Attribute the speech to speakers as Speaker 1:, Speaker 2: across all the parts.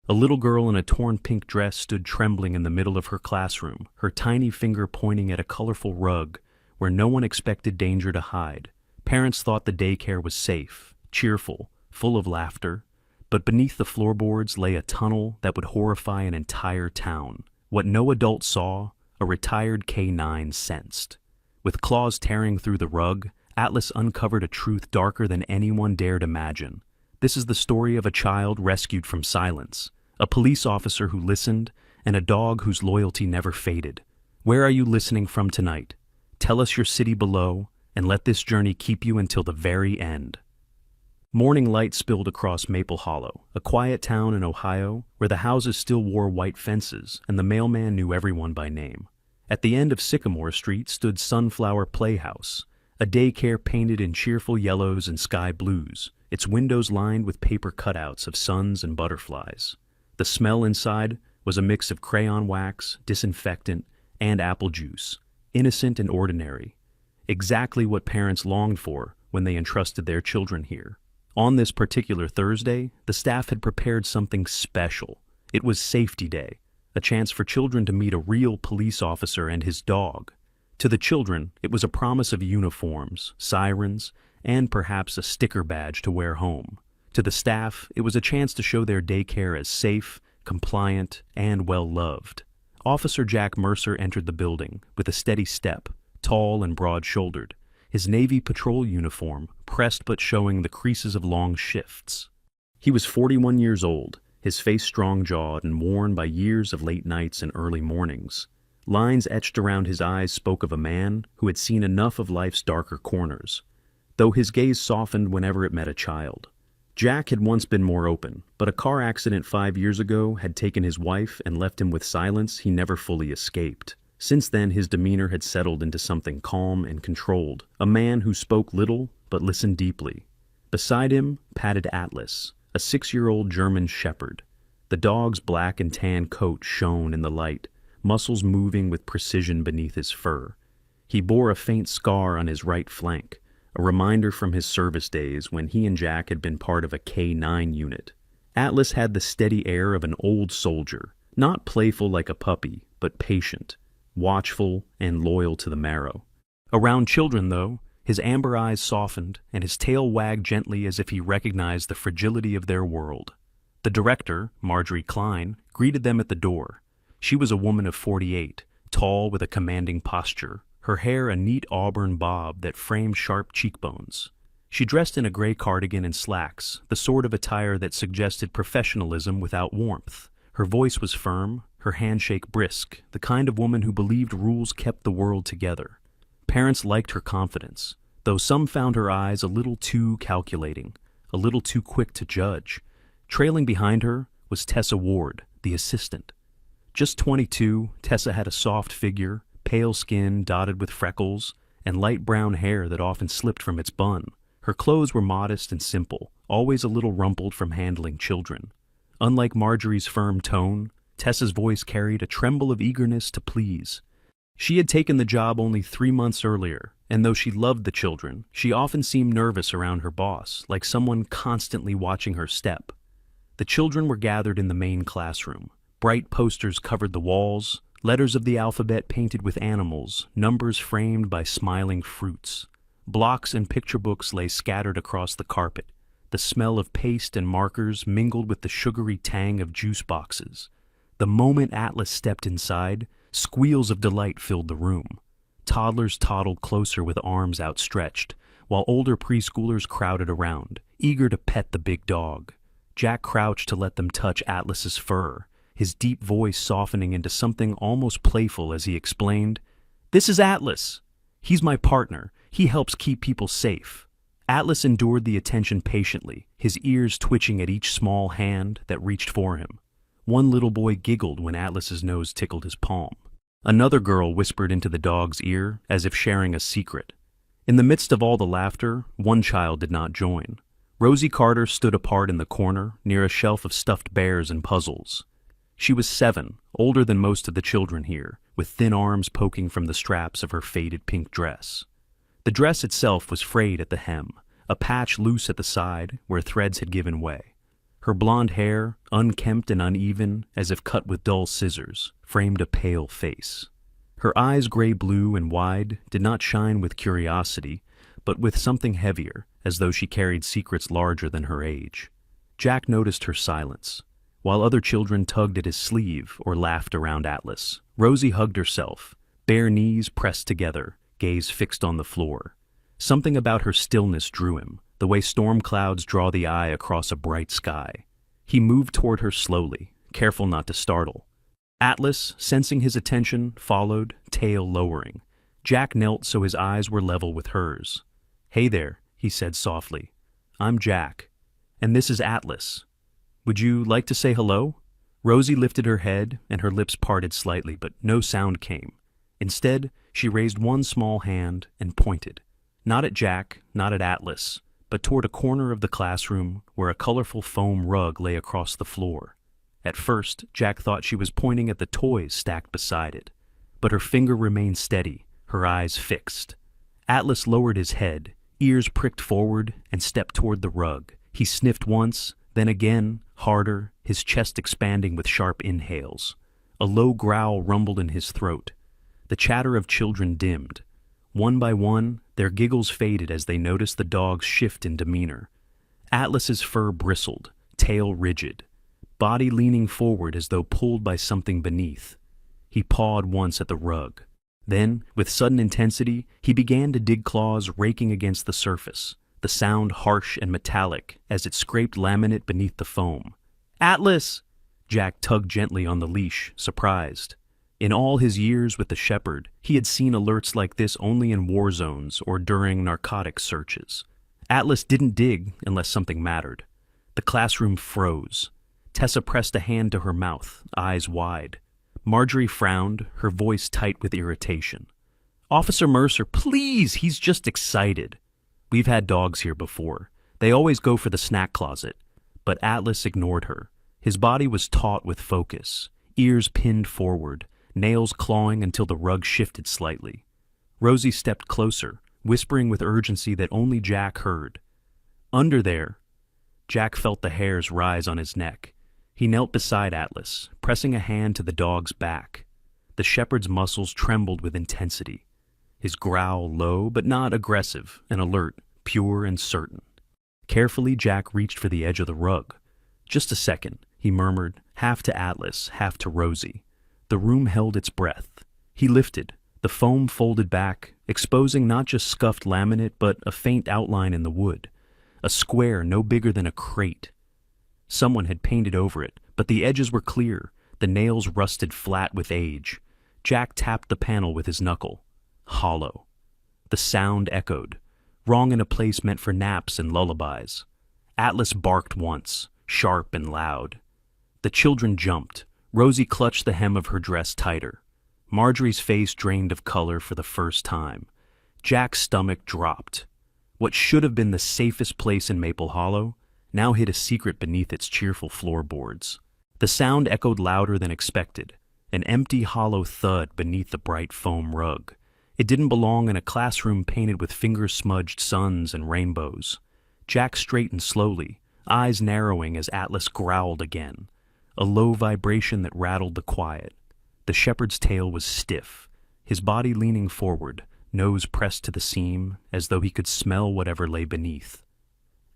Speaker 1: A little girl in a torn pink dress stood trembling in the middle of her classroom, her tiny finger pointing at a colorful rug where no one expected danger to hide. Parents thought the daycare was safe, cheerful, full of laughter, but beneath the floorboards lay a tunnel that would horrify an entire town. What no adult saw, a retired K-9 sensed. With claws tearing through the rug, Atlas uncovered a truth darker than anyone dared imagine. This is the story of a child rescued from silence, a police officer who listened, and a dog whose loyalty never faded. Where are you listening from tonight? Tell us your city below, and let this journey keep you until the very end. Morning light spilled across Maple Hollow, a quiet town in Ohio where the houses still wore white fences and the mailman knew everyone by name. At the end of Sycamore Street stood Sunflower Playhouse, a daycare painted in cheerful yellows and sky blues, its windows lined with paper cutouts of suns and butterflies. The smell inside was a mix of crayon wax, disinfectant, and apple juice, innocent and ordinary, exactly what parents longed for when they entrusted their children here. On this particular Thursday, the staff had prepared something special. It was Safety Day, a chance for children to meet a real police officer and his dog. To the children, it was a promise of uniforms, sirens, and perhaps a sticker badge to wear home. To the staff, it was a chance to show their daycare as safe, compliant, and well-loved. Officer Jack Mercer entered the building with a steady step, tall and broad-shouldered, his Navy patrol uniform pressed but showing the creases of long shifts. He was 41 years old, his face strong-jawed and worn by years of late nights and early mornings. Lines etched around his eyes spoke of a man who had seen enough of life's darker corners, though his gaze softened whenever it met a child. Jack had once been more open, but a car accident 5 years ago had taken his wife and left him with silence he never fully escaped. Since then, his demeanor had settled into something calm and controlled, a man who spoke little but listened deeply. Beside him padded Atlas, a 6-year-old German shepherd. The dog's black and tan coat shone in the light, muscles moving with precision beneath his fur. He bore a faint scar on his right flank, a reminder from his service days when he and Jack had been part of a K-9 unit. Atlas had the steady air of an old soldier, not playful like a puppy, but patient, watchful, and loyal to the marrow. Around children, though, his amber eyes softened and his tail wagged gently as if he recognized the fragility of their world. The director, Marjorie Klein, greeted them at the door. She was a woman of 48, tall with a commanding posture, her hair a neat auburn bob that framed sharp cheekbones. She dressed in a gray cardigan and slacks, the sort of attire that suggested professionalism without warmth. Her voice was firm, her handshake brisk, the kind of woman who believed rules kept the world together. Parents liked her confidence, though some found her eyes a little too calculating, a little too quick to judge. Trailing behind her was Tessa Ward, the assistant. Just 22, Tessa had a soft figure, pale skin dotted with freckles, and light brown hair that often slipped from its bun. Her clothes were modest and simple, always a little rumpled from handling children. Unlike Marjorie's firm tone, Tessa's voice carried a tremble of eagerness to please. She had taken the job only 3 months earlier, and though she loved the children, she often seemed nervous around her boss, like someone constantly watching her step. The children were gathered in the main classroom. Bright posters covered the walls, letters of the alphabet painted with animals, numbers framed by smiling fruits. Blocks and picture books lay scattered across the carpet. The smell of paste and markers mingled with the sugary tang of juice boxes. The moment Atlas stepped inside, squeals of delight filled the room. Toddlers toddled closer with arms outstretched, while older preschoolers crowded around, eager to pet the big dog. Jack crouched to let them touch Atlas's fur, his deep voice softening into something almost playful as he explained, "This is Atlas. He's my partner. He helps keep people safe." Atlas endured the attention patiently, his ears twitching at each small hand that reached for him. One little boy giggled when Atlas's nose tickled his palm. Another girl whispered into the dog's ear as if sharing a secret. In the midst of all the laughter, one child did not join. Rosie Carter stood apart in the corner, near a shelf of stuffed bears and puzzles. She was 7, older than most of the children here, with thin arms poking from the straps of her faded pink dress. The dress itself was frayed at the hem, a patch loose at the side where threads had given way. Her blonde hair, unkempt and uneven, as if cut with dull scissors, framed a pale face. Her eyes, gray-blue and wide, did not shine with curiosity, but with something heavier, as though she carried secrets larger than her age. Jack noticed her silence. While other children tugged at his sleeve or laughed around Atlas, Rosie hugged herself, bare knees pressed together, gaze fixed on the floor. Something about her stillness drew him, the way storm clouds draw the eye across a bright sky. He moved toward her slowly, careful not to startle. Atlas, sensing his attention, followed, tail lowering. Jack knelt so his eyes were level with hers. "Hey there," he said softly. "I'm Jack. And this is Atlas. Would you like to say hello?" Rosie lifted her head, and her lips parted slightly, but no sound came. Instead, she raised one small hand and pointed. Not at Jack, not at Atlas, but toward a corner of the classroom where a colorful foam rug lay across the floor. At first, Jack thought she was pointing at the toys stacked beside it, but her finger remained steady, her eyes fixed. Atlas lowered his head, ears pricked forward, and stepped toward the rug. He sniffed once, then again, harder, his chest expanding with sharp inhales. A low growl rumbled in his throat. The chatter of children dimmed. One by one, their giggles faded as they noticed the dog's shift in demeanor. Atlas's fur bristled, tail rigid, body leaning forward as though pulled by something beneath. He pawed once at the rug. Then, with sudden intensity, he began to dig claws raking against the surface, the sound harsh and metallic as it scraped laminate beneath the foam. "Atlas!" Jack tugged gently on the leash, surprised. In all his years with the shepherd, he had seen alerts like this only in war zones or during narcotics searches. Atlas didn't dig unless something mattered. The classroom froze. Tessa pressed a hand to her mouth, eyes wide. Marjorie frowned, her voice tight with irritation. "Officer Mercer, please, he's just excited." "We've had dogs here before. They always go for the snack closet." But Atlas ignored her. His body was taut with focus, ears pinned forward, nails clawing until the rug shifted slightly. Rosie stepped closer, whispering with urgency that only Jack heard. "Under there." Jack felt the hairs rise on his neck. He knelt beside Atlas, pressing a hand to the dog's back. The shepherd's muscles trembled with intensity. His growl low but not aggressive and alert, pure and certain. Carefully, Jack reached for the edge of the rug. "Just a second," he murmured, half to Atlas, half to Rosie. The room held its breath. He lifted, the foam folded back, exposing not just scuffed laminate but a faint outline in the wood. A square no bigger than a crate. Someone had painted over it, but the edges were clear, the nails rusted flat with age. Jack tapped the panel with his knuckle. Hollow. The sound echoed, wrong in a place meant for naps and lullabies. Atlas barked once, sharp and loud. The children jumped. Rosie clutched the hem of her dress tighter. Marjorie's face drained of color for the first time. Jack's stomach dropped. What should have been the safest place in Maple Hollow now hid a secret beneath its cheerful floorboards. The sound echoed louder than expected, an empty hollow thud beneath the bright foam rug. It didn't belong in a classroom painted with finger-smudged suns and rainbows. Jack straightened slowly, eyes narrowing as Atlas growled again, a low vibration that rattled the quiet. The shepherd's tail was stiff, his body leaning forward, nose pressed to the seam, as though he could smell whatever lay beneath.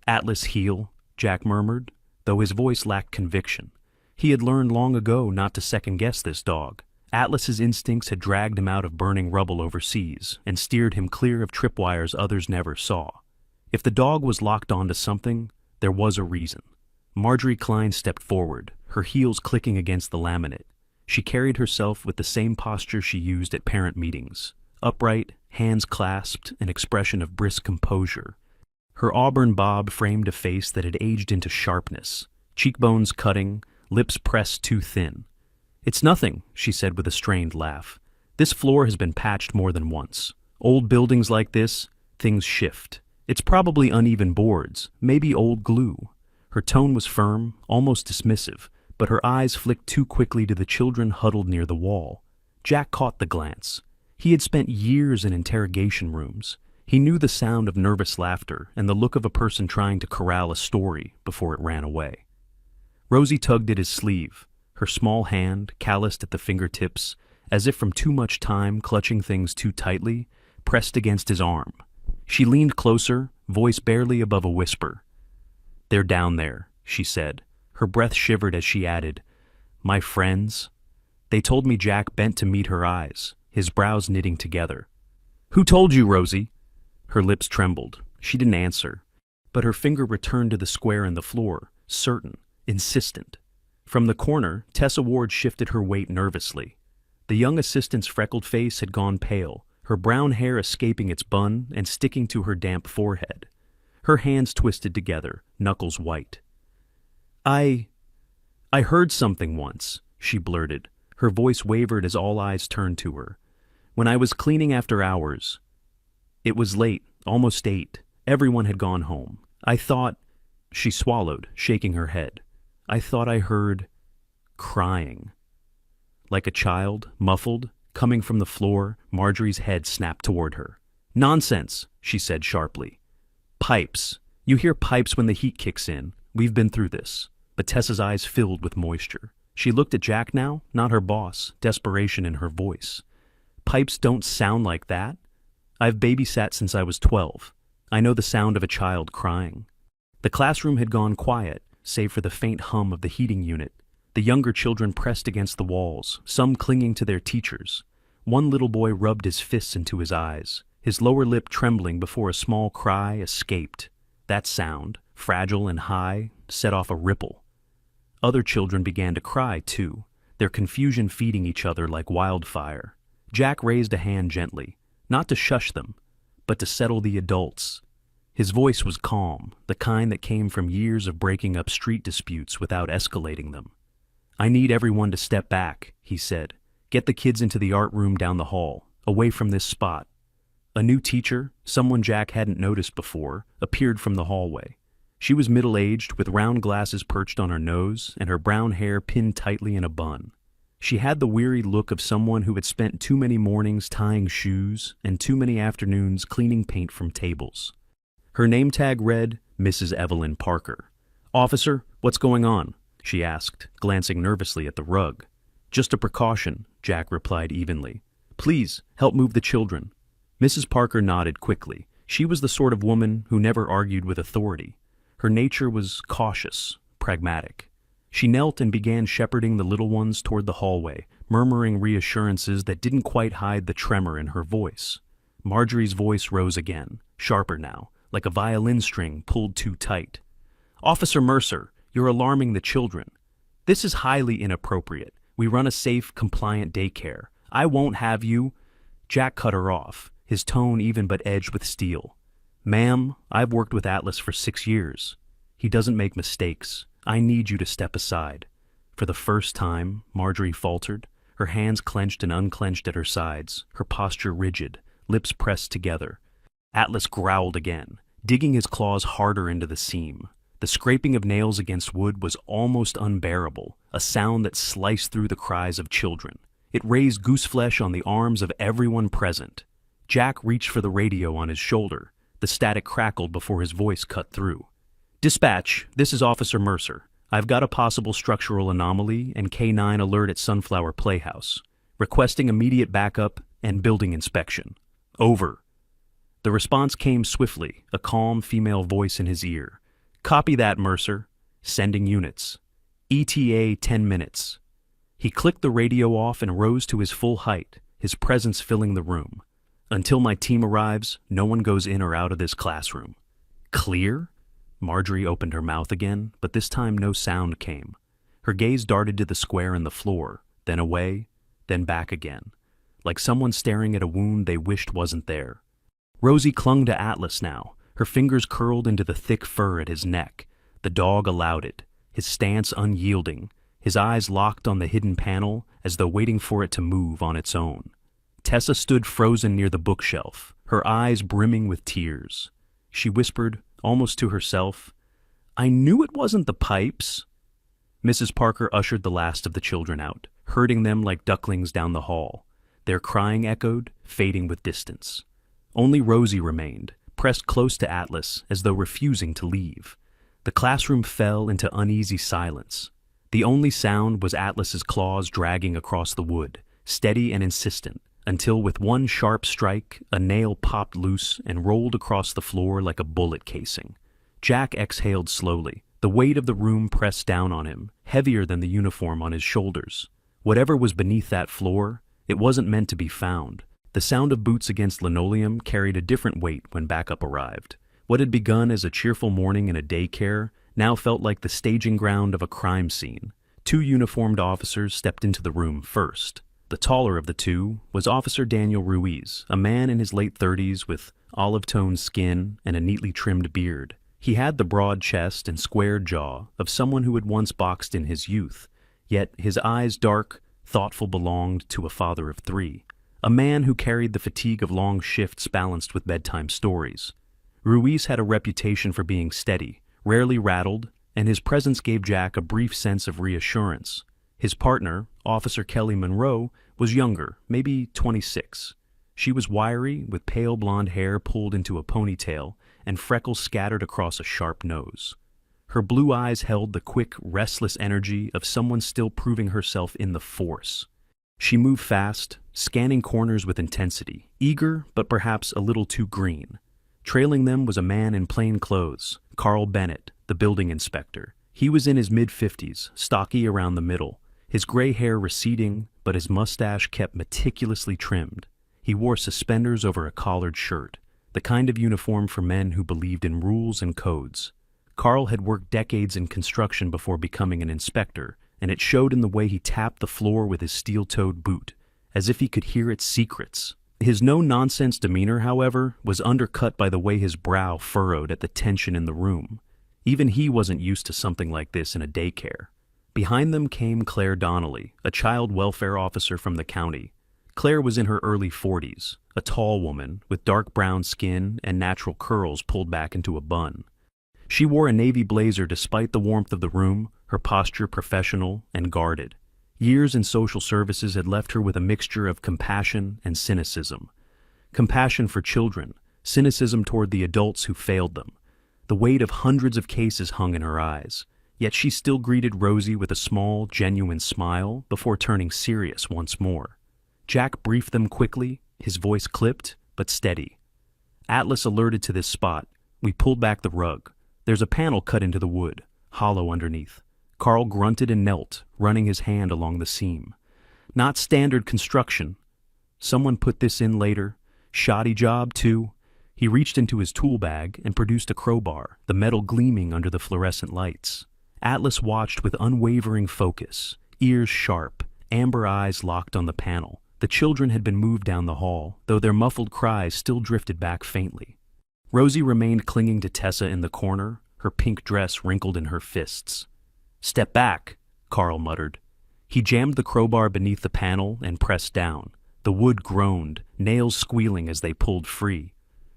Speaker 1: "Atlas heel," Jack murmured, though his voice lacked conviction. He had learned long ago not to second-guess this dog. Atlas's instincts had dragged him out of burning rubble overseas and steered him clear of tripwires others never saw. If the dog was locked onto something, there was a reason. Marjorie Klein stepped forward, her heels clicking against the laminate. She carried herself with the same posture she used at parent meetings. Upright, hands clasped, an expression of brisk composure. Her auburn bob framed a face that had aged into sharpness, cheekbones cutting, lips pressed too thin. "It's nothing," she said with a strained laugh. "This floor has been patched more than once. Old buildings like this, things shift. It's probably uneven boards, maybe old glue." Her tone was firm, almost dismissive, but her eyes flicked too quickly to the children huddled near the wall. Jack caught the glance. He had spent years in interrogation rooms. He knew the sound of nervous laughter and the look of a person trying to corral a story before it ran away. Rosie tugged at his sleeve, her small hand, calloused at the fingertips, as if from too much time clutching things too tightly, pressed against his arm. She leaned closer, voice barely above a whisper. "They're down there," she said. Her breath shivered as she added, "My friends." They told me. Jack bent to meet her eyes, his brows knitting together. "Who told you, Rosie?" Her lips trembled. She didn't answer, but her finger returned to the square in the floor, certain, insistent. From the corner, Tessa Ward shifted her weight nervously. The young assistant's freckled face had gone pale, her brown hair escaping its bun and sticking to her damp forehead. Her hands twisted together, knuckles white. I heard something once," she blurted. Her voice wavered as all eyes turned to her. "When I was cleaning after hours. It was late, almost 8. Everyone had gone home. I thought—" She swallowed, shaking her head. "I thought I heard crying." Like a child, muffled, coming from the floor, Marjorie's head snapped toward her. "Nonsense," she said sharply. "Pipes. You hear pipes when the heat kicks in. We've been through this." But Tessa's eyes filled with moisture. She looked at Jack now, not her boss, desperation in her voice. "Pipes don't sound like that. I've babysat since I was 12. I know the sound of a child crying." The classroom had gone quiet, save for the faint hum of the heating unit. The younger children pressed against the walls, some clinging to their teachers. One little boy rubbed his fists into his eyes, his lower lip trembling before a small cry escaped. That sound, fragile and high, set off a ripple. Other children began to cry, too, their confusion feeding each other like wildfire. Jack raised a hand gently, not to shush them, but to settle the adults. His voice was calm, the kind that came from years of breaking up street disputes without escalating them. "I need everyone to step back," he said. "Get the kids into the art room down the hall, away from this spot." A new teacher, someone Jack hadn't noticed before, appeared from the hallway. She was middle-aged, with round glasses perched on her nose and her brown hair pinned tightly in a bun. She had the weary look of someone who had spent too many mornings tying shoes and too many afternoons cleaning paint from tables. Her name tag read, Mrs. Evelyn Parker. "Officer, what's going on?" she asked, glancing nervously at the rug. "Just a precaution," Jack replied evenly. "Please, help move the children." Mrs. Parker nodded quickly. She was the sort of woman who never argued with authority. Her nature was cautious, pragmatic. She knelt and began shepherding the little ones toward the hallway, murmuring reassurances that didn't quite hide the tremor in her voice. Marjorie's voice rose again, sharper now, like a violin string pulled too tight. "Officer Mercer, you're alarming the children. This is highly inappropriate. We run a safe, compliant daycare. I won't have you—" Jack cut her off, his tone even but edged with steel. "Ma'am, I've worked with Atlas for 6 years. He doesn't make mistakes. I need you to step aside." For the first time, Marjorie faltered, her hands clenched and unclenched at her sides, her posture rigid, lips pressed together. Atlas growled again, digging his claws harder into the seam. The scraping of nails against wood was almost unbearable, a sound that sliced through the cries of children. It raised gooseflesh on the arms of everyone present. Jack reached for the radio on his shoulder. The static crackled before his voice cut through. "Dispatch, this is Officer Mercer. I've got a possible structural anomaly and K9 alert at Sunflower Playhouse. Requesting immediate backup and building inspection. Over." The response came swiftly, a calm female voice in his ear. "Copy that, Mercer. Sending units. ETA 10 minutes. He clicked the radio off and rose to his full height, his presence filling the room. "Until my team arrives, no one goes in or out of this classroom." "Clear?" Marjorie opened her mouth again, but this time no sound came. Her gaze darted to the square in the floor, then away, then back again, like someone staring at a wound they wished wasn't there. Rosie clung to Atlas now, her fingers curled into the thick fur at his neck. The dog allowed it, his stance unyielding, his eyes locked on the hidden panel as though waiting for it to move on its own. Tessa stood frozen near the bookshelf, her eyes brimming with tears. She whispered, almost to herself, "I knew it wasn't the pipes." Mrs. Parker ushered the last of the children out, herding them like ducklings down the hall. Their crying echoed, fading with distance. Only Rosie remained, pressed close to Atlas as though refusing to leave. The classroom fell into uneasy silence. The only sound was Atlas's claws dragging across the wood, steady and insistent, until with one sharp strike, a nail popped loose and rolled across the floor like a bullet casing. Jack exhaled slowly. The weight of the room pressed down on him, heavier than the uniform on his shoulders. Whatever was beneath that floor, it wasn't meant to be found. The sound of boots against linoleum carried a different weight when backup arrived. What had begun as a cheerful morning in a daycare now felt like the staging ground of a crime scene. Two uniformed officers stepped into the room first. The taller of the two was Officer Daniel Ruiz, a man in his late 30s with olive-toned skin and a neatly trimmed beard. He had the broad chest and square jaw of someone who had once boxed in his youth, yet his eyes dark, thoughtful, belonged to a father of three. A man who carried the fatigue of long shifts balanced with bedtime stories. Ruiz had a reputation for being steady, rarely rattled, and his presence gave Jack a brief sense of reassurance. His partner, Officer Kelly Monroe, was younger, maybe 26. She was wiry, with pale blonde hair pulled into a ponytail and freckles scattered across a sharp nose. Her blue eyes held the quick, restless energy of someone still proving herself in the force. She moved fast, scanning corners with intensity, eager but perhaps a little too green. Trailing them was a man in plain clothes, Carl Bennett, the building inspector. He was in his mid-50s, stocky around the middle, his gray hair receding, but his mustache kept meticulously trimmed. He wore suspenders over a collared shirt, the kind of uniform for men who believed in rules and codes. Carl had worked decades in construction before becoming an inspector, and it showed in the way he tapped the floor with his steel-toed boot, as if he could hear its secrets. His no-nonsense demeanor, however, was undercut by the way his brow furrowed at the tension in the room. Even he wasn't used to something like this in a daycare. Behind them came Claire Donnelly, a child welfare officer from the county. Claire was in her early 40s, a tall woman with dark brown skin and natural curls pulled back into a bun. She wore a navy blazer despite the warmth of the room, her posture professional and guarded. Years in social services had left her with a mixture of compassion and cynicism. Compassion for children, cynicism toward the adults who failed them. The weight of hundreds of cases hung in her eyes, yet she still greeted Rosie with a small, genuine smile before turning serious once more. Jack briefed them quickly, his voice clipped but steady. Atlas alerted to this spot. We pulled back the rug. There's a panel cut into the wood, hollow underneath. Carl grunted and knelt, running his hand along the seam. Not standard construction. Someone put this in later. Shoddy job, too. He reached into his tool bag and produced a crowbar, the metal gleaming under the fluorescent lights. Atlas watched with unwavering focus, ears sharp, amber eyes locked on the panel. The children had been moved down the hall, though their muffled cries still drifted back faintly. Rosie remained clinging to Tessa in the corner, her pink dress wrinkled in her fists. "Step back," Carl muttered. He jammed the crowbar beneath the panel and pressed down. The wood groaned, nails squealing as they pulled free.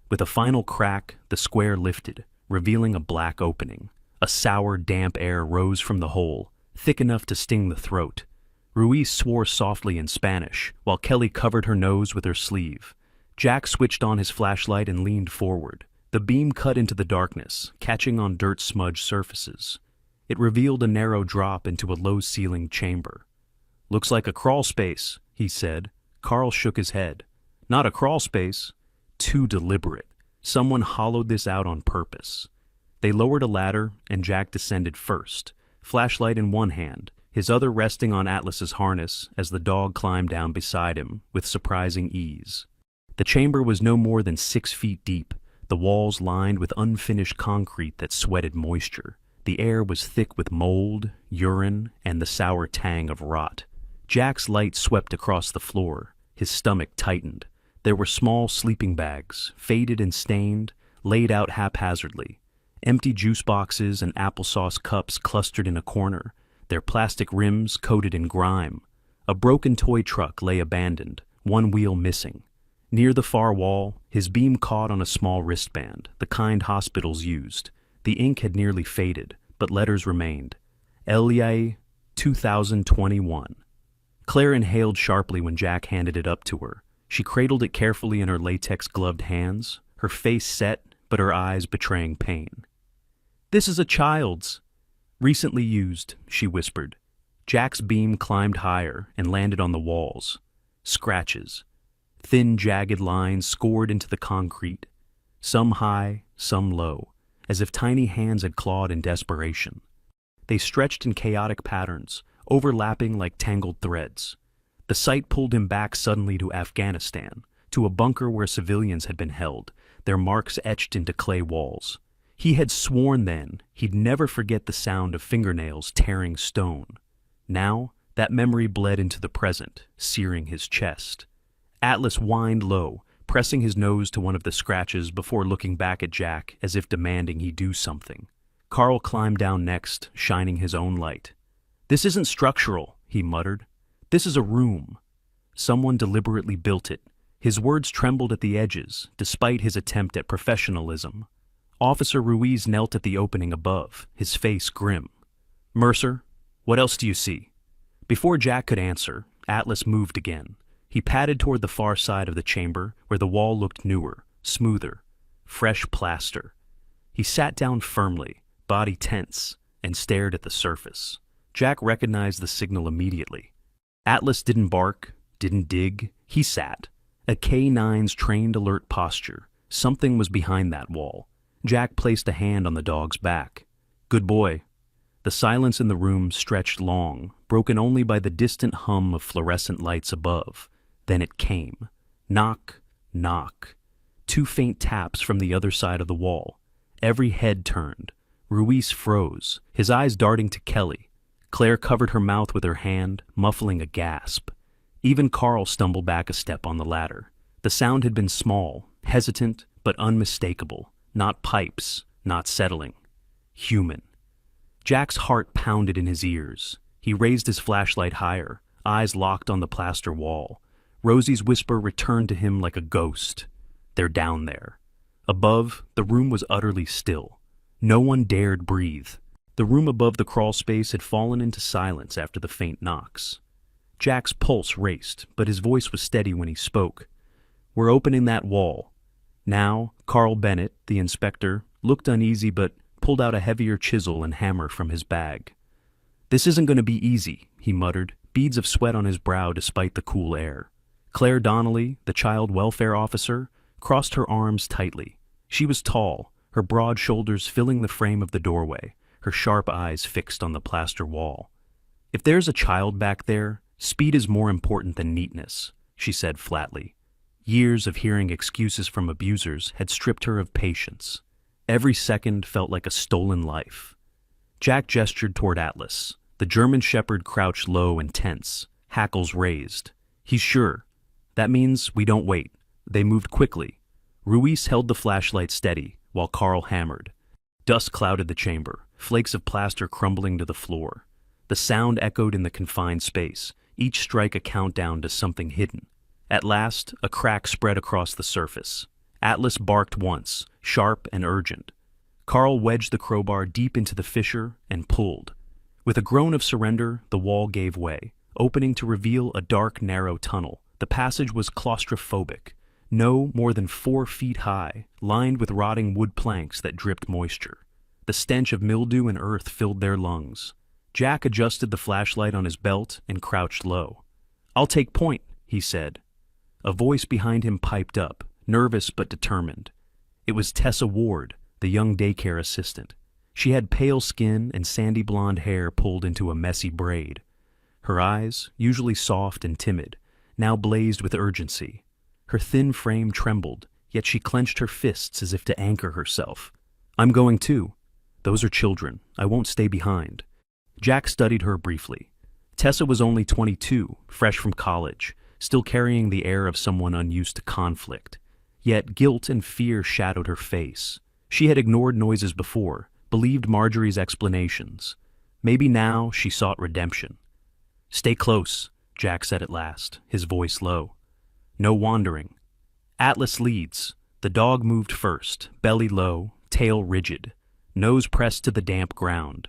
Speaker 1: With a final crack, the square lifted, revealing a black opening. A sour, damp air rose from the hole, thick enough to sting the throat. Ruiz swore softly in Spanish, while Kelly covered her nose with her sleeve. Jack switched on his flashlight and leaned forward. The beam cut into the darkness, catching on dirt-smudged surfaces. It revealed a narrow drop into a low-ceilinged chamber. "Looks like a crawl space," he said. Carl shook his head. "Not a crawl space. Too deliberate. Someone hollowed this out on purpose." They lowered a ladder, and Jack descended first, flashlight in one hand, his other resting on Atlas's harness as the dog climbed down beside him with surprising ease. The chamber was no more than 6 feet deep, the walls lined with unfinished concrete that sweated moisture. The air was thick with mold, urine, and the sour tang of rot. Jack's light swept across the floor. His stomach tightened. There were small sleeping bags, faded and stained, laid out haphazardly. Empty juice boxes and applesauce cups clustered in a corner, their plastic rims coated in grime. A broken toy truck lay abandoned, one wheel missing. Near the far wall, his beam caught on a small wristband, the kind hospitals used. The ink had nearly faded, but letters remained. Eliae, 2021. Claire inhaled sharply when Jack handed it up to her. She cradled it carefully in her latex-gloved hands, her face set, but her eyes betraying pain. "This is a child's. Recently used," she whispered. Jack's beam climbed higher and landed on the walls. Scratches. Thin, jagged lines scored into the concrete, some high, some low, as if tiny hands had clawed in desperation. They stretched in chaotic patterns, overlapping like tangled threads. The sight pulled him back suddenly to Afghanistan, to a bunker where civilians had been held, their marks etched into clay walls. He had sworn then he'd never forget the sound of fingernails tearing stone. Now, that memory bled into the present, searing his chest. Atlas whined low, pressing his nose to one of the scratches before looking back at Jack as if demanding he do something. Carl climbed down next, shining his own light. "This isn't structural," he muttered. "This is a room. Someone deliberately built it." His words trembled at the edges, despite his attempt at professionalism. Officer Ruiz knelt at the opening above, his face grim. "Mercer, what else do you see?" Before Jack could answer, Atlas moved again. He padded toward the far side of the chamber, where the wall looked newer, smoother, fresh plaster. He sat down firmly, body tense, and stared at the surface. Jack recognized the signal immediately. Atlas didn't bark, didn't dig. He sat. A K9's trained alert posture. Something was behind that wall. Jack placed a hand on the dog's back. "Good boy." The silence in the room stretched long, broken only by the distant hum of fluorescent lights above. Then it came. Knock, knock. 2 faint taps from the other side of the wall. Every head turned. Ruiz froze, his eyes darting to Kelly. Claire covered her mouth with her hand, muffling a gasp. Even Carl stumbled back a step on the ladder. The sound had been small, hesitant, but unmistakable. Not pipes, not settling. Human. Jack's heart pounded in his ears. He raised his flashlight higher, eyes locked on the plaster wall. Rosie's whisper returned to him like a ghost. "They're down there." Above, the room was utterly still. No one dared breathe. The room above the crawl space had fallen into silence after the faint knocks. Jack's pulse raced, but his voice was steady when he spoke. "We're opening that wall." Now, Carl Bennett, the inspector, looked uneasy but pulled out a heavier chisel and hammer from his bag. "This isn't going to be easy," he muttered, beads of sweat on his brow despite the cool air. Claire Donnelly, the child welfare officer, crossed her arms tightly. She was tall, her broad shoulders filling the frame of the doorway, her sharp eyes fixed on the plaster wall. "If there's a child back there, speed is more important than neatness," she said flatly. Years of hearing excuses from abusers had stripped her of patience. Every second felt like a stolen life. Jack gestured toward Atlas. The German shepherd crouched low and tense, hackles raised. "He's sure. That means we don't wait." They moved quickly. Ruiz held the flashlight steady, while Carl hammered. Dust clouded the chamber, flakes of plaster crumbling to the floor. The sound echoed in the confined space, each strike a countdown to something hidden. At last, a crack spread across the surface. Atlas barked once, sharp and urgent. Carl wedged the crowbar deep into the fissure and pulled. With a groan of surrender, the wall gave way, opening to reveal a dark, narrow tunnel. The passage was claustrophobic, no more than 4 feet high, lined with rotting wood planks that dripped moisture. The stench of mildew and earth filled their lungs. Jack adjusted the flashlight on his belt and crouched low. "I'll take point," he said. A voice behind him piped up, nervous but determined. It was Tessa Ward, the young daycare assistant. She had pale skin and sandy blonde hair pulled into a messy braid. Her eyes, usually soft and timid, now blazed with urgency. Her thin frame trembled, yet she clenched her fists as if to anchor herself. "I'm going too. Those are children. I won't stay behind." Jack studied her briefly. Tessa was only 22, fresh from college, still carrying the air of someone unused to conflict. Yet guilt and fear shadowed her face. She had ignored noises before, believed Marjorie's explanations. Maybe now she sought redemption. "Stay close," Jack said at last, his voice low. "No wandering." Atlas leads. The dog moved first, belly low, tail rigid, nose pressed to the damp ground.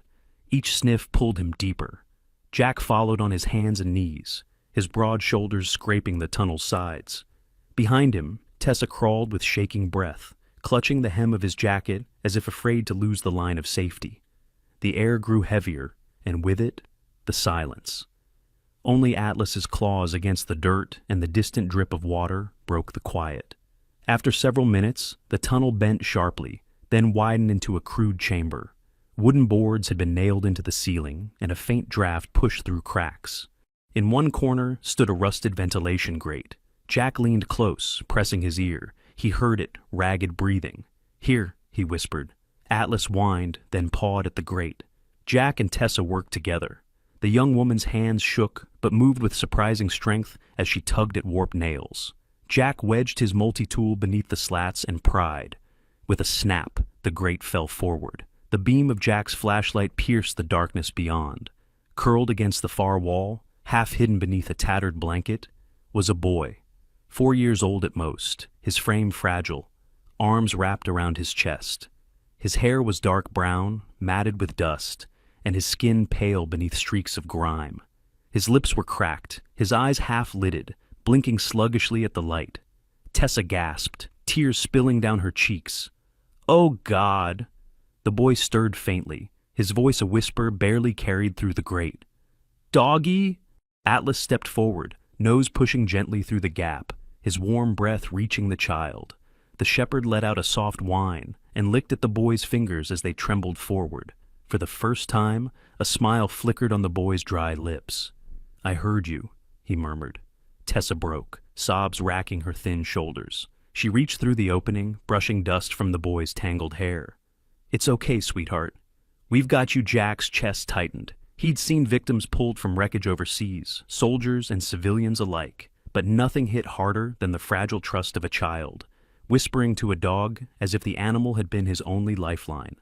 Speaker 1: Each sniff pulled him deeper. Jack followed on his hands and knees, his broad shoulders scraping the tunnel's sides. Behind him, Tessa crawled with shaking breath, clutching the hem of his jacket as if afraid to lose the line of safety. The air grew heavier, and with it, The silence. Only Atlas's claws against the dirt and the distant drip of water broke the quiet. After several minutes, the tunnel bent sharply, then widened into a crude chamber. Wooden boards had been nailed into the ceiling, and a faint draft pushed through cracks. In one corner stood a rusted ventilation grate. Jack leaned close, pressing his ear. He heard it, ragged breathing. "Here," he whispered. Atlas whined, then pawed at the grate. Jack and Tessa worked together. The young woman's hands shook, but moved with surprising strength as she tugged at warped nails. Jack wedged his multi-tool beneath the slats and pried. With a snap, the grate fell forward. The beam of Jack's flashlight pierced the darkness beyond. Curled against the far wall, half hidden beneath a tattered blanket, was a boy, 4 years old at most, his frame fragile, arms wrapped around his chest. His hair was dark brown, matted with dust, and his skin pale beneath streaks of grime. His lips were cracked, his eyes half-lidded, blinking sluggishly at the light. Tessa gasped, tears spilling down her cheeks. "Oh, God!" The boy stirred faintly, his voice a whisper barely carried through the grate. "Doggy?" Atlas stepped forward, nose pushing gently through the gap, his warm breath reaching the child. The shepherd let out a soft whine and licked at the boy's fingers as they trembled forward. For the first time, a smile flickered on the boy's dry lips. "I heard you," he murmured. Tessa broke, sobs racking her thin shoulders. She reached through the opening, brushing dust from the boy's tangled hair. "It's okay, sweetheart. We've got you." Jack's chest tightened. He'd seen victims pulled from wreckage overseas, soldiers and civilians alike, but nothing hit harder than the fragile trust of a child, whispering to a dog as if the animal had been his only lifeline.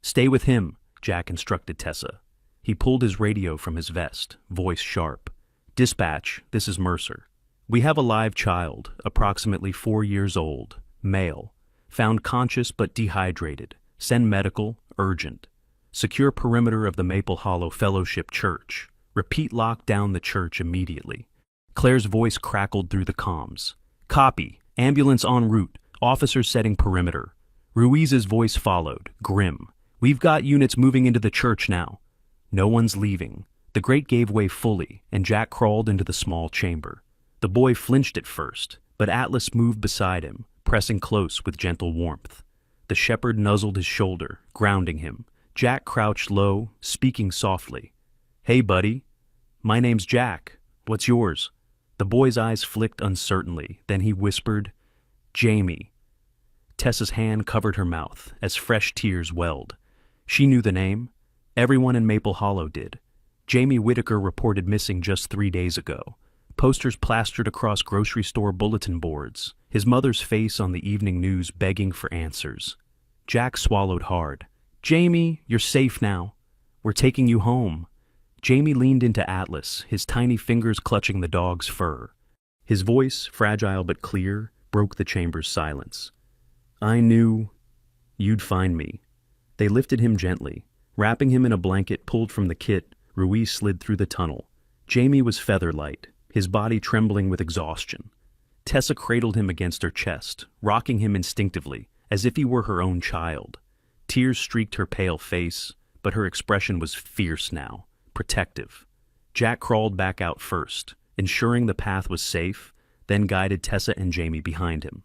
Speaker 1: "Stay with him," Jack instructed Tessa. He pulled his radio from his vest, voice sharp. "Dispatch, this is Mercer. We have a live child, approximately 4 years old, male, found conscious but dehydrated. Send medical, urgent. Secure perimeter of the Maple Hollow Fellowship Church. Repeat lock down the church immediately." Claire's voice crackled through the comms. "Copy. Ambulance en route. Officers setting perimeter." Ruiz's voice followed, grim. "We've got units moving into the church now." No one's leaving. The grate gave way fully, and Jack crawled into the small chamber. The boy flinched at first, but Atlas moved beside him, pressing close with gentle warmth. The shepherd nuzzled his shoulder, grounding him. Jack crouched low, speaking softly. "Hey, buddy. My name's Jack. What's yours?" The boy's eyes flicked uncertainly, then he whispered, "Jamie." Tessa's hand covered her mouth as fresh tears welled. She knew the name. Everyone in Maple Hollow did. Jamie Whitaker reported missing just 3 days ago. Posters plastered across grocery store bulletin boards, his mother's face on the evening news begging for answers. Jack swallowed hard. "Jamie, you're safe now. We're taking you home." Jamie leaned into Atlas, his tiny fingers clutching the dog's fur. His voice, fragile but clear, broke the chamber's silence. "I knew you'd find me." They lifted him gently. Wrapping him in a blanket pulled from the kit, Ruiz slid through the tunnel. Jamie was feather-light, his body trembling with exhaustion. Tessa cradled him against her chest, rocking him instinctively, as if he were her own child. Tears streaked her pale face, but her expression was fierce now, protective. Jack crawled back out first, ensuring the path was safe, then guided Tessa and Jamie behind him.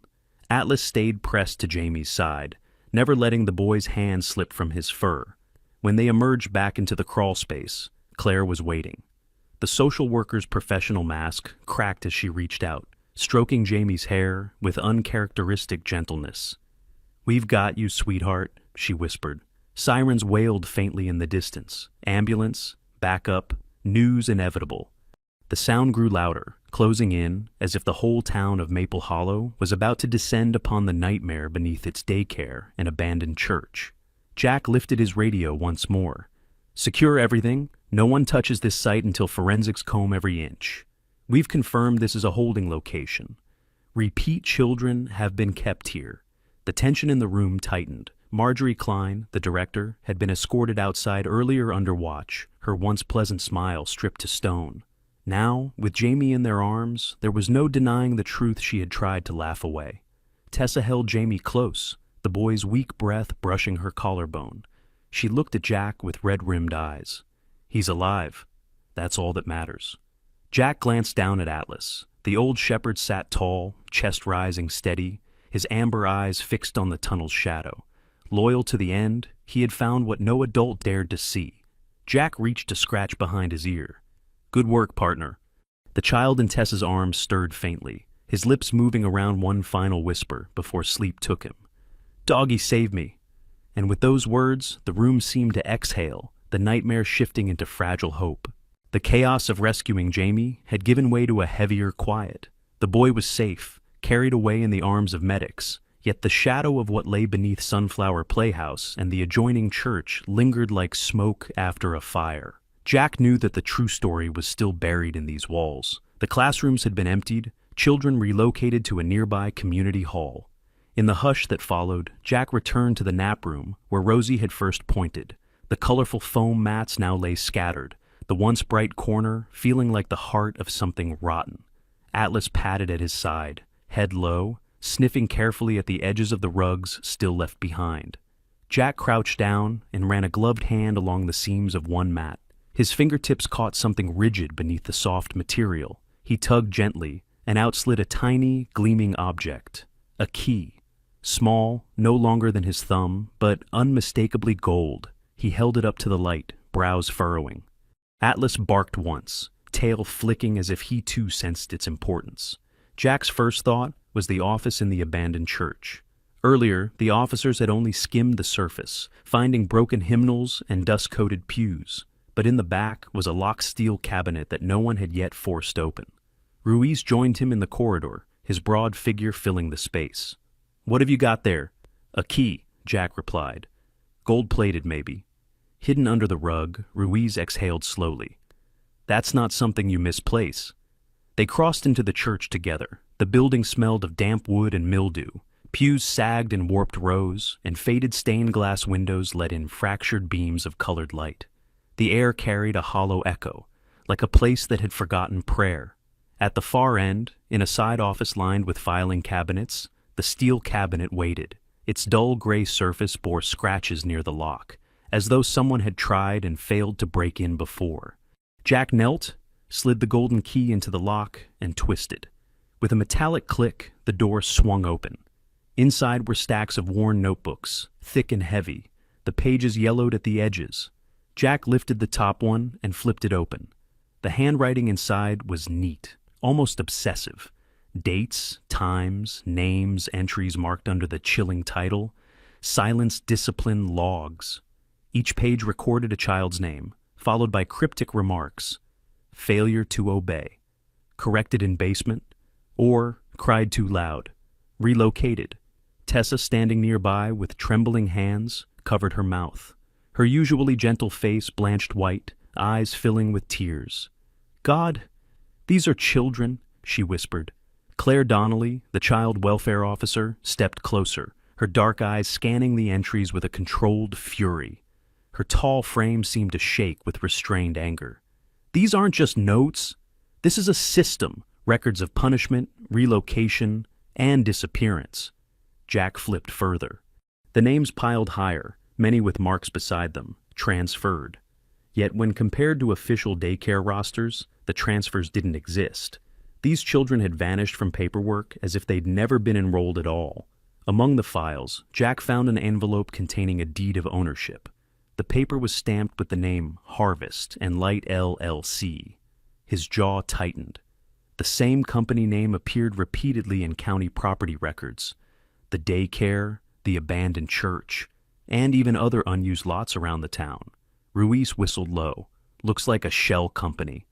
Speaker 1: Atlas stayed pressed to Jamie's side, never letting the boy's hand slip from his fur. When they emerged back into the crawl space, Claire was waiting. The social worker's professional mask cracked as she reached out, stroking Jamie's hair with uncharacteristic gentleness. "We've got you, sweetheart," she whispered. Sirens wailed faintly in the distance. Ambulance, backup, news inevitable. The sound grew louder, closing in as if the whole town of Maple Hollow was about to descend upon the nightmare beneath its daycare and abandoned church. Jack lifted his radio once more. "Secure everything. No one touches this site until forensics comb every inch. We've confirmed this is a holding location. Repeat children have been kept here." The tension in the room tightened. Marjorie Klein, the director, had been escorted outside earlier under watch, her once pleasant smile stripped to stone. Now, with Jamie in their arms, there was no denying the truth she had tried to laugh away. Tessa held Jamie close, the boy's weak breath brushing her collarbone. She looked at Jack with red-rimmed eyes. "He's alive." That's all that matters. Jack glanced down at Atlas. The old shepherd sat tall, chest rising steady, his amber eyes fixed on the tunnel's shadow. Loyal to the end, he had found what no adult dared to see. Jack reached to scratch behind his ear. "Good work, partner." The child in Tessa's arms stirred faintly, his lips moving around one final whisper before sleep took him. "Doggy, save me." And with those words, the room seemed to exhale, the nightmare shifting into fragile hope. The chaos of rescuing Jamie had given way to a heavier quiet. The boy was safe, carried away in the arms of medics, yet the shadow of what lay beneath Sunflower Playhouse and the adjoining church lingered like smoke after a fire. Jack knew that the true story was still buried in these walls. The classrooms had been emptied, children relocated to a nearby community hall. In the hush that followed, Jack returned to the nap room where Rosie had first pointed. The colorful foam mats now lay scattered, the once bright corner feeling like the heart of something rotten. Atlas padded at his side, head low, sniffing carefully at the edges of the rugs still left behind. Jack crouched down and ran a gloved hand along the seams of one mat. His fingertips caught something rigid beneath the soft material. He tugged gently, and out slid a tiny, gleaming object. A key. Small, no longer than his thumb, but unmistakably gold. He held it up to the light, brows furrowing. Atlas barked once, tail flicking as if he too sensed its importance. Jack's first thought was the office in the abandoned church. Earlier, the officers had only skimmed the surface, finding broken hymnals and dust-coated pews. But in the back was a locked steel cabinet that no one had yet forced open. Ruiz joined him in the corridor, his broad figure filling the space. "What have you got there?" "A key," Jack replied. "Gold-plated, maybe." Hidden under the rug, Ruiz exhaled slowly. "That's not something you misplace." They crossed into the church together. The building smelled of damp wood and mildew. Pews sagged in warped rows, and faded stained glass windows let in fractured beams of colored light. The air carried a hollow echo, like a place that had forgotten prayer. At the far end, in a side office lined with filing cabinets, the steel cabinet waited. Its dull gray surface bore scratches near the lock, as though someone had tried and failed to break in before. Jack knelt, slid the golden key into the lock, and twisted. With a metallic click, the door swung open. Inside were stacks of worn notebooks, thick and heavy, the pages yellowed at the edges. Jack lifted the top one and flipped it open. The handwriting inside was neat, almost obsessive. Dates, times, names, entries marked under the chilling title, Silence Discipline Logs. Each page recorded a child's name, followed by cryptic remarks. Failure to obey. Corrected in basement. Or cried too loud. Relocated. Tessa, standing nearby with trembling hands, covered her mouth. Her usually gentle face blanched white, eyes filling with tears. "God, these are children," she whispered. Claire Donnelly, the child welfare officer, stepped closer, her dark eyes scanning the entries with a controlled fury. Her tall frame seemed to shake with restrained anger. "These aren't just notes. This is a system, records of punishment, relocation, and disappearance." Jack flipped further. The names piled higher, many with marks beside them, transferred. Yet when compared to official daycare rosters, the transfers didn't exist. These children had vanished from paperwork as if they'd never been enrolled at all. Among the files, Jack found an envelope containing a deed of ownership. The paper was stamped with the name Harvest and Light LLC. His jaw tightened. The same company name appeared repeatedly in county property records. The daycare, the abandoned church, and even other unused lots around the town. Ruiz whistled low. "Looks like a shell company."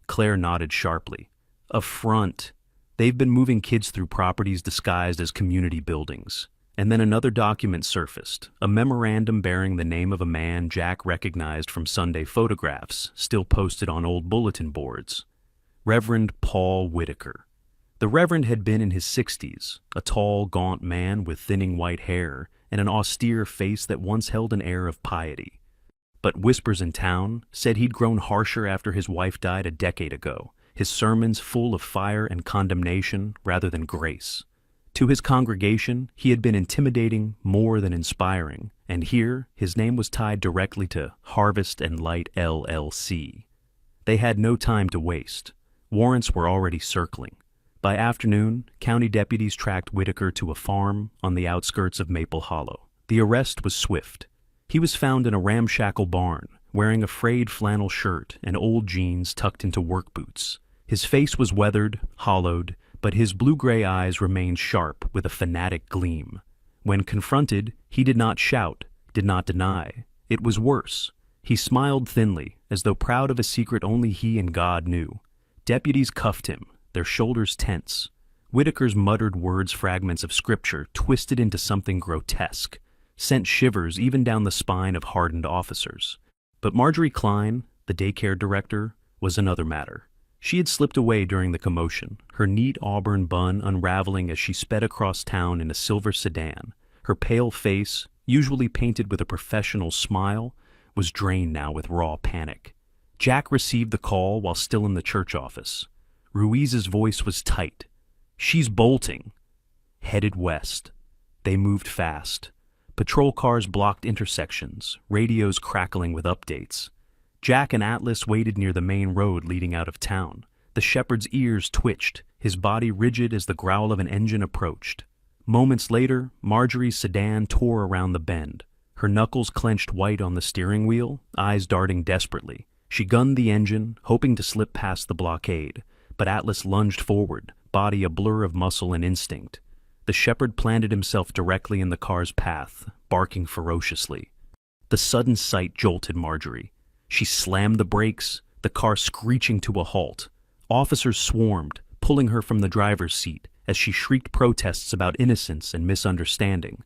Speaker 1: Claire nodded sharply. "A front. They've been moving kids through properties disguised as community buildings." And then another document surfaced, a memorandum bearing the name of a man Jack recognized from Sunday photographs, still posted on old bulletin boards. Reverend Paul Whitaker. The Reverend had been in his 60s, a tall, gaunt man with thinning white hair and an austere face that once held an air of piety. But whispers in town said he'd grown harsher after his wife died a decade ago, his sermons full of fire and condemnation rather than grace. To his congregation, he had been intimidating more than inspiring, and here his name was tied directly to Harvest and Light LLC. They had no time to waste. Warrants were already circling. By afternoon, county deputies tracked Whitaker to a farm on the outskirts of Maple Hollow. The arrest was swift. He was found in a ramshackle barn, wearing a frayed flannel shirt and old jeans tucked into work boots. His face was weathered, hollowed, but his blue-gray eyes remained sharp with a fanatic gleam. When confronted, he did not shout, did not deny. It was worse. He smiled thinly, as though proud of a secret only he and God knew. Deputies cuffed him, their shoulders tense. Whitaker's muttered words, fragments of scripture twisted into something grotesque, sent shivers even down the spine of hardened officers. But Marjorie Klein, the daycare director, was another matter. She had slipped away during the commotion, her neat auburn bun unraveling as she sped across town in a silver sedan. Her pale face, usually painted with a professional smile, was drained now with raw panic. Jack received the call while still in the church office. Ruiz's voice was tight. "She's bolting." Headed west. They moved fast. Patrol cars blocked intersections, radios crackling with updates. Jack and Atlas waited near the main road leading out of town. The shepherd's ears twitched, his body rigid as the growl of an engine approached. Moments later, Marjorie's sedan tore around the bend. Her knuckles clenched white on the steering wheel, eyes darting desperately. She gunned the engine, hoping to slip past the blockade, but Atlas lunged forward, body a blur of muscle and instinct. The shepherd planted himself directly in the car's path, barking ferociously. The sudden sight jolted Marjorie. She slammed the brakes, the car screeching to a halt. Officers swarmed, pulling her from the driver's seat as she shrieked protests about innocence and misunderstanding.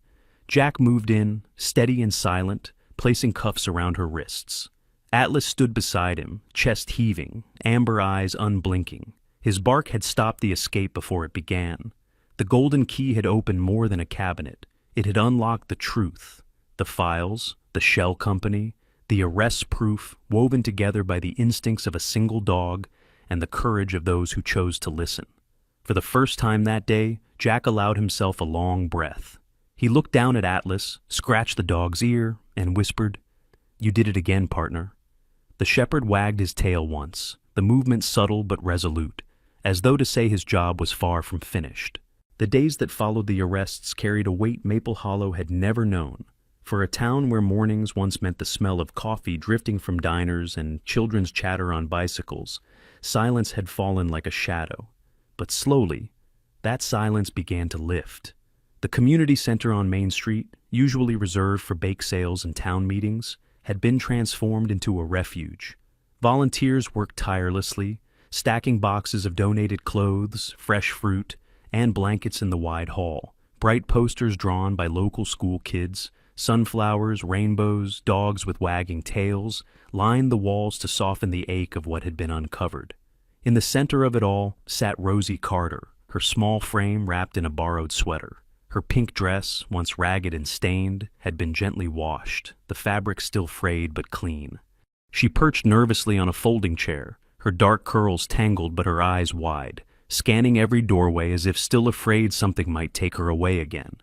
Speaker 1: Jack moved in, steady and silent, placing cuffs around her wrists. Atlas stood beside him, chest heaving, amber eyes unblinking. His bark had stopped the escape before it began. The golden key had opened more than a cabinet. It had unlocked the truth, the files, the shell company, the arrest proof woven together by the instincts of a single dog and the courage of those who chose to listen. For the first time that day, Jack allowed himself a long breath. He looked down at Atlas, scratched the dog's ear, and whispered, "You did it again, partner." The shepherd wagged his tail once, the movement subtle but resolute, as though to say his job was far from finished. The days that followed the arrests carried a weight Maple Hollow had never known. For a town where mornings once meant the smell of coffee drifting from diners and children's chatter on bicycles, silence had fallen like a shadow. But slowly, that silence began to lift. The community center on Main Street, usually reserved for bake sales and town meetings, had been transformed into a refuge. Volunteers worked tirelessly, stacking boxes of donated clothes, fresh fruit, and blankets in the wide hall. Bright posters drawn by local school kids, sunflowers, rainbows, dogs with wagging tails, lined the walls to soften the ache of what had been uncovered. In the center of it all sat Rosie Carter, her small frame wrapped in a borrowed sweater. Her pink dress, once ragged and stained, had been gently washed, the fabric still frayed but clean. She perched nervously on a folding chair, her dark curls tangled but her eyes wide, scanning every doorway as if still afraid something might take her away again.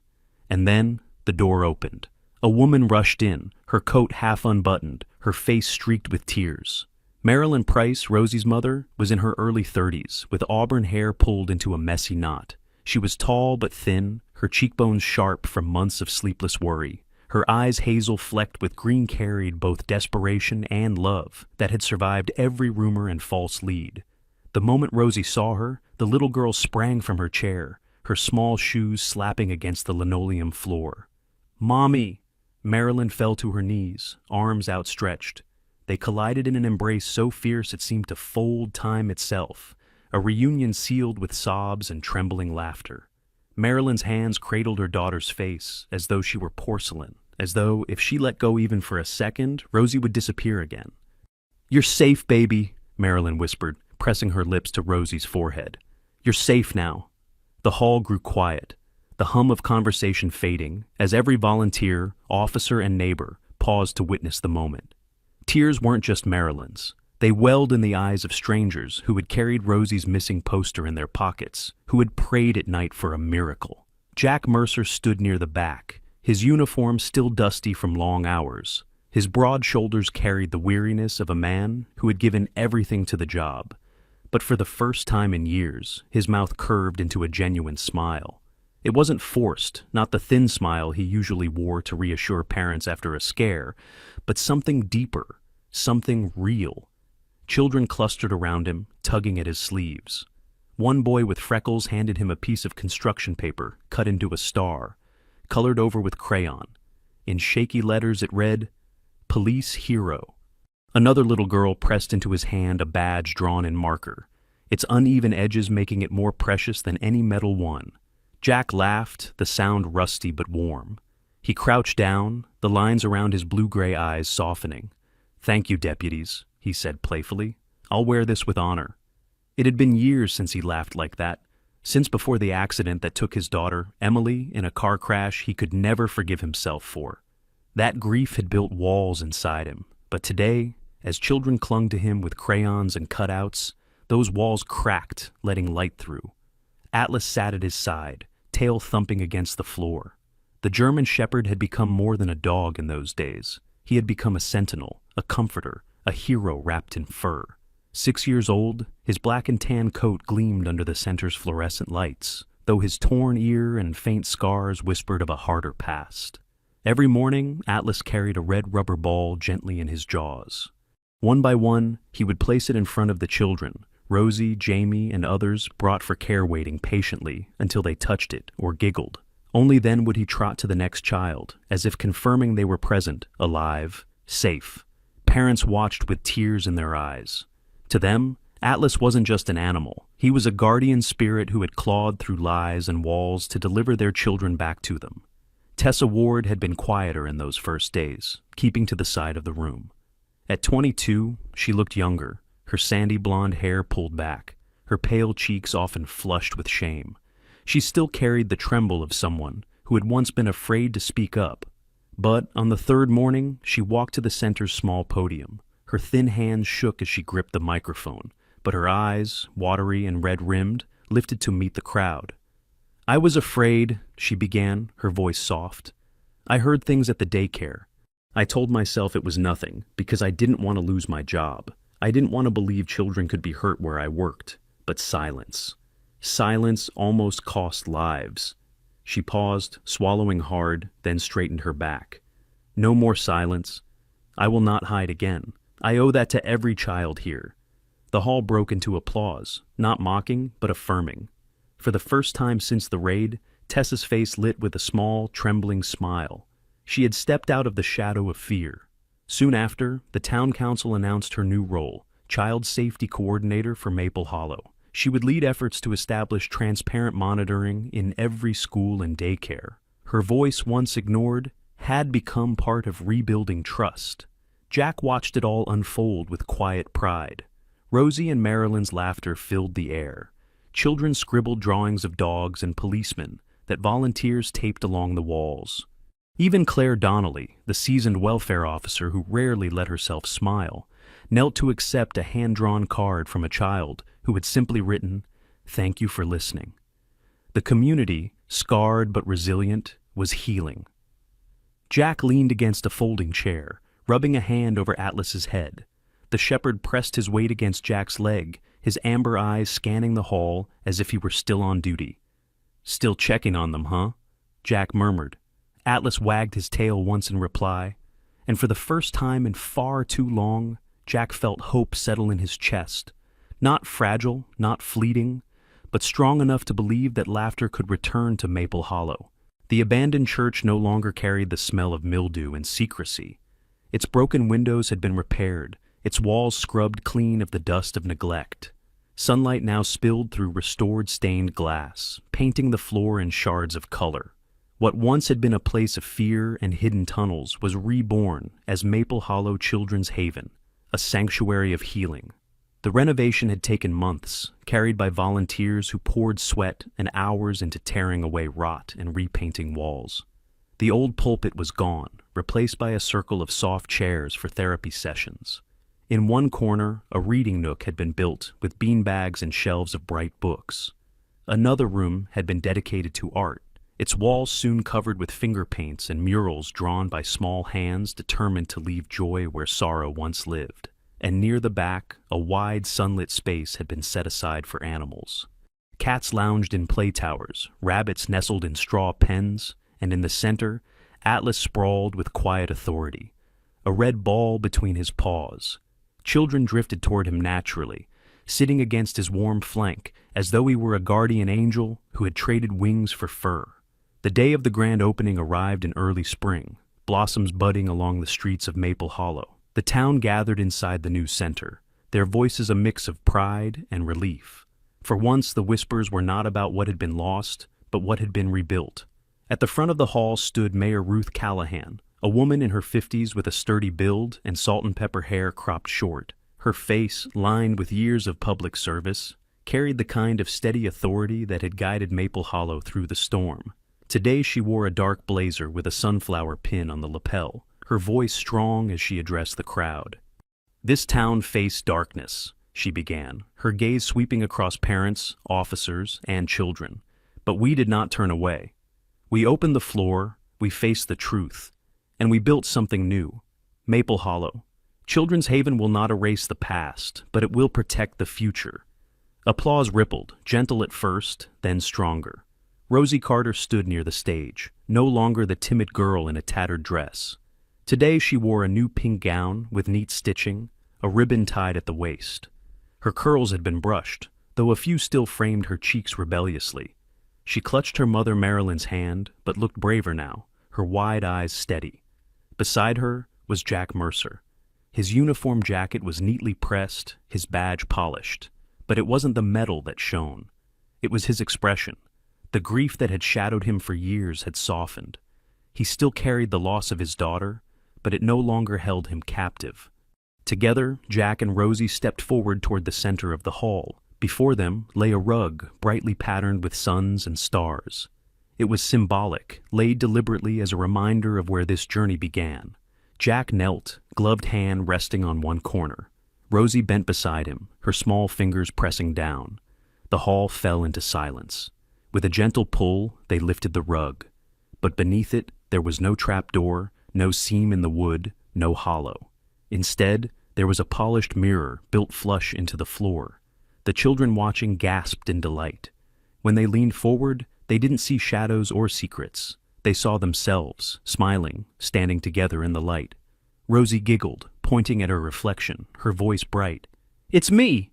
Speaker 1: And then the door opened. A woman rushed in, her coat half unbuttoned, her face streaked with tears. Marilyn Price, Rosie's mother, was in her early 30s, with auburn hair pulled into a messy knot. She was tall but thin, her cheekbones sharp from months of sleepless worry. Her eyes hazel flecked with green carried both desperation and love that had survived every rumor and false lead. The moment Rosie saw her, the little girl sprang from her chair, her small shoes slapping against the linoleum floor. "Mommy!" Marilyn fell to her knees, arms outstretched. They collided in an embrace so fierce it seemed to fold time itself, a reunion sealed with sobs and trembling laughter. Marilyn's hands cradled her daughter's face, as though she were porcelain, as though, if she let go even for a second, Rosie would disappear again. "You're safe, baby," Marilyn whispered, pressing her lips to Rosie's forehead. "You're safe now." The hall grew quiet, the hum of conversation fading, as every volunteer, officer, and neighbor paused to witness the moment. Tears weren't just Marilyn's. They welled in the eyes of strangers who had carried Rosie's missing poster in their pockets, who had prayed at night for a miracle. Jack Mercer stood near the back, his uniform still dusty from long hours. His broad shoulders carried the weariness of a man who had given everything to the job. But for the first time in years, his mouth curved into a genuine smile. It wasn't forced, not the thin smile he usually wore to reassure parents after a scare, but something deeper, something real. Children clustered around him, tugging at his sleeves. One boy with freckles handed him a piece of construction paper cut into a star, colored over with crayon. In shaky letters it read, "Police Hero." Another little girl pressed into his hand a badge drawn in marker, its uneven edges making it more precious than any metal one. Jack laughed, the sound rusty but warm. He crouched down, the lines around his blue-gray eyes softening. "Thank you, deputies," he said playfully. "I'll wear this with honor." It had been years since he laughed like that, since before the accident that took his daughter, Emily, in a car crash he could never forgive himself for. That grief had built walls inside him, but today, as children clung to him with crayons and cutouts, those walls cracked, letting light through. Atlas sat at his side, tail thumping against the floor. The German Shepherd had become more than a dog in those days. He had become a sentinel, a comforter, a hero wrapped in fur. 6 years old, his black and tan coat gleamed under the center's fluorescent lights, though his torn ear and faint scars whispered of a harder past. Every morning, Atlas carried a red rubber ball gently in his jaws. One by one, he would place it in front of the children. Rosie, Jamie, and others brought for care waiting patiently until they touched it or giggled. Only then would he trot to the next child, as if confirming they were present, alive, safe. Parents watched with tears in their eyes. To them, Atlas wasn't just an animal. He was a guardian spirit who had clawed through lies and walls to deliver their children back to them. Tessa Ward had been quieter in those first days, keeping to the side of the room. At 22, she looked younger, her sandy blonde hair pulled back, her pale cheeks often flushed with shame. She still carried the tremble of someone who had once been afraid to speak up. But on the third morning, she walked to the center's small podium. Her thin hands shook as she gripped the microphone, but her eyes, watery and red-rimmed, lifted to meet the crowd. "I was afraid," she began, her voice soft. "I heard things at the daycare. I told myself it was nothing because I didn't want to lose my job. I didn't want to believe children could be hurt where I worked. But silence. Silence almost cost lives." She paused, swallowing hard, then straightened her back. "No more silence. I will not hide again. I owe that to every child here." The hall broke into applause, not mocking, but affirming. For the first time since the raid, Tessa's face lit with a small, trembling smile. She had stepped out of the shadow of fear. Soon after, the town council announced her new role, Child Safety Coordinator for Maple Hollow. She would lead efforts to establish transparent monitoring in every school and daycare. Her voice, once ignored, had become part of rebuilding trust. Jack watched it all unfold with quiet pride. Rosie and Marilyn's laughter filled the air. Children scribbled drawings of dogs and policemen that volunteers taped along the walls. Even Claire Donnelly, the seasoned welfare officer who rarely let herself smile, knelt to accept a hand-drawn card from a child who had simply written, "Thank you for listening." The community, scarred but resilient, was healing. Jack leaned against a folding chair, rubbing a hand over Atlas's head. The shepherd pressed his weight against Jack's leg, his amber eyes scanning the hall as if he were still on duty. "Still checking on them, huh?" Jack murmured. Atlas wagged his tail once in reply, and for the first time in far too long, Jack felt hope settle in his chest. Not fragile, not fleeting, but strong enough to believe that laughter could return to Maple Hollow. The abandoned church no longer carried the smell of mildew and secrecy. Its broken windows had been repaired, its walls scrubbed clean of the dust of neglect. Sunlight now spilled through restored stained glass, painting the floor in shards of color. What once had been a place of fear and hidden tunnels was reborn as Maple Hollow Children's Haven, a sanctuary of healing. The renovation had taken months, carried by volunteers who poured sweat and hours into tearing away rot and repainting walls. The old pulpit was gone, replaced by a circle of soft chairs for therapy sessions. In one corner, a reading nook had been built with beanbags and shelves of bright books. Another room had been dedicated to art, its walls soon covered with finger paints and murals drawn by small hands determined to leave joy where sorrow once lived. And near the back, a wide sunlit space had been set aside for animals. Cats lounged in play towers, rabbits nestled in straw pens, and in the center, Atlas sprawled with quiet authority, a red ball between his paws. Children drifted toward him naturally, sitting against his warm flank as though he were a guardian angel who had traded wings for fur. The day of the grand opening arrived in early spring, blossoms budding along the streets of Maple Hollow. The town gathered inside the new center, their voices a mix of pride and relief. For once, the whispers were not about what had been lost, but what had been rebuilt. At the front of the hall stood Mayor Ruth Callahan, a woman in her 50s with a sturdy build and salt and pepper hair cropped short. Her face, lined with years of public service, carried the kind of steady authority that had guided Maple Hollow through the storm. Today she wore a dark blazer with a sunflower pin on the lapel, her voice strong as she addressed the crowd. "This town faced darkness," she began, her gaze sweeping across parents, officers, and children. "But we did not turn away. We opened the floor, we faced the truth, and we built something new. Maple Hollow. Children's Haven will not erase the past, but it will protect the future." Applause rippled, gentle at first, then stronger. Rosie Carter stood near the stage, no longer the timid girl in a tattered dress. Today she wore a new pink gown with neat stitching, a ribbon tied at the waist. Her curls had been brushed, though a few still framed her cheeks rebelliously. She clutched her mother Marilyn's hand, but looked braver now, her wide eyes steady. Beside her was Jack Mercer. His uniform jacket was neatly pressed, his badge polished. But it wasn't the metal that shone. It was his expression. The grief that had shadowed him for years had softened. He still carried the loss of his daughter, but it no longer held him captive. Together, Jack and Rosie stepped forward toward the center of the hall. Before them lay a rug brightly patterned with suns and stars. It was symbolic, laid deliberately as a reminder of where this journey began. Jack knelt, gloved hand resting on one corner. Rosie bent beside him, her small fingers pressing down. The hall fell into silence. With a gentle pull, they lifted the rug. But beneath it, there was no trapdoor, no seam in the wood, no hollow. Instead, there was a polished mirror built flush into the floor. The children watching gasped in delight. When they leaned forward, they didn't see shadows or secrets. They saw themselves, smiling, standing together in the light. Rosie giggled, pointing at her reflection, her voice bright. "It's me!"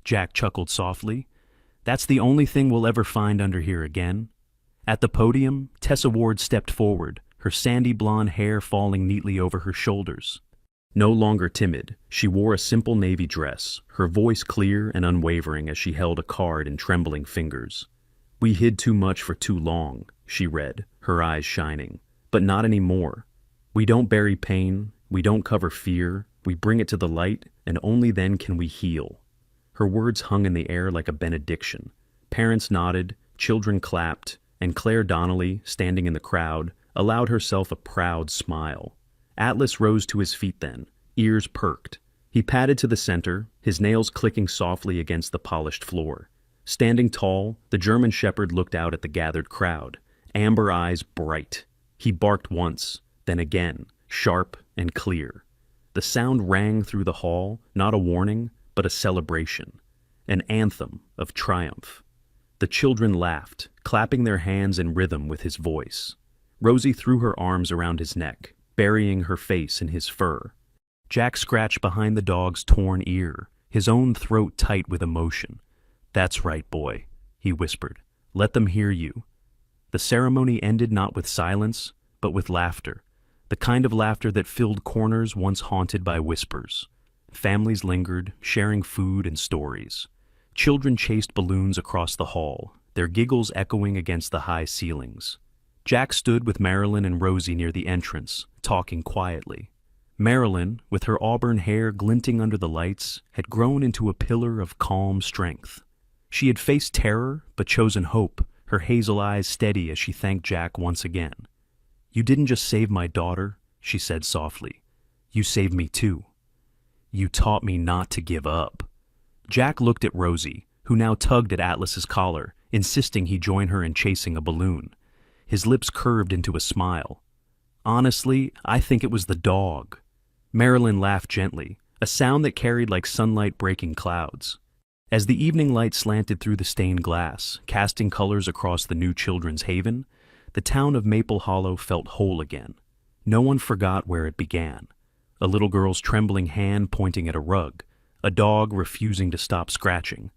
Speaker 1: Jack chuckled softly. "That's the only thing we'll ever find under here again." At the podium, Tessa Ward stepped forward, her sandy blonde hair falling neatly over her shoulders. No longer timid, she wore a simple navy dress, her voice clear and unwavering as she held a card in trembling fingers. "We hid too much for too long," she read, her eyes shining. "But not anymore. We don't bury pain, we don't cover fear, we bring it to the light, and only then can we heal." Her words hung in the air like a benediction. Parents nodded, children clapped, and Claire Donnelly, standing in the crowd, allowed herself a proud smile. Atlas rose to his feet then, ears perked. He padded to the center, his nails clicking softly against the polished floor. Standing tall, the German shepherd looked out at the gathered crowd, amber eyes bright. He barked once, then again, sharp and clear. The sound rang through the hall, not a warning, but a celebration, an anthem of triumph. The children laughed, clapping their hands in rhythm with his voice. Rosie threw her arms around his neck, burying her face in his fur. Jack scratched behind the dog's torn ear, his own throat tight with emotion. "That's right, boy," he whispered. "Let them hear you." The ceremony ended not with silence, but with laughter, the kind of laughter that filled corners once haunted by whispers. Families lingered, sharing food and stories. Children chased balloons across the hall, their giggles echoing against the high ceilings. Jack stood with Marilyn and Rosie near the entrance, talking quietly. Marilyn, with her auburn hair glinting under the lights, had grown into a pillar of calm strength. She had faced terror, but chosen hope, her hazel eyes steady as she thanked Jack once again. "You didn't just save my daughter," she said softly. "You saved me too. You taught me not to give up." Jack looked at Rosie, who now tugged at Atlas's collar, insisting he join her in chasing a balloon. His lips curved into a smile. Honestly, I think it was the dog. Marilyn laughed gently, a sound that carried like sunlight breaking clouds. As the evening light slanted through the stained glass, casting colors across the new children's haven, the town of Maple Hollow felt whole again. No one forgot where it began. A little girl's trembling hand pointing at a rug, a dog refusing to stop scratching,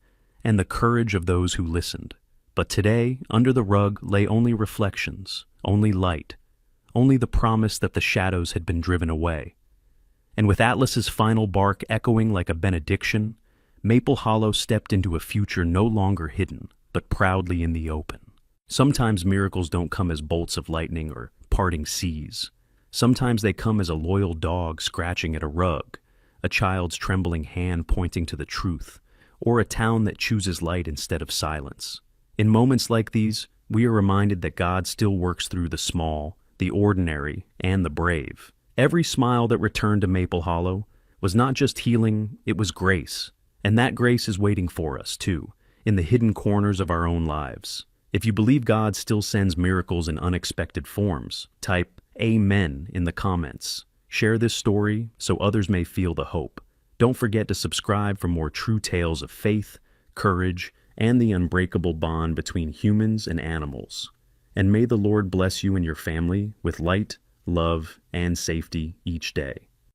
Speaker 1: and the courage of those who listened. But today, under the rug lay only reflections, only light, only the promise that the shadows had been driven away. And with Atlas's final bark echoing like a benediction, Maple Hollow stepped into a future no longer hidden, but proudly in the open. Sometimes miracles don't come as bolts of lightning or parting seas. Sometimes they come as a loyal dog scratching at a rug, a child's trembling hand pointing to the truth, or a town that chooses light instead of silence. In moments like these, we are reminded that God still works through the small, the ordinary, and the brave. Every smile that returned to Maple Hollow was not just healing, it was grace. And that grace is waiting for us, too, in the hidden corners of our own lives. If you believe God still sends miracles in unexpected forms, type Amen in the comments. Share this story so others may feel the hope. Don't forget to subscribe for more true tales of faith, courage, and the unbreakable bond between humans and animals. And may the Lord bless you and your family with light, love, and safety each day.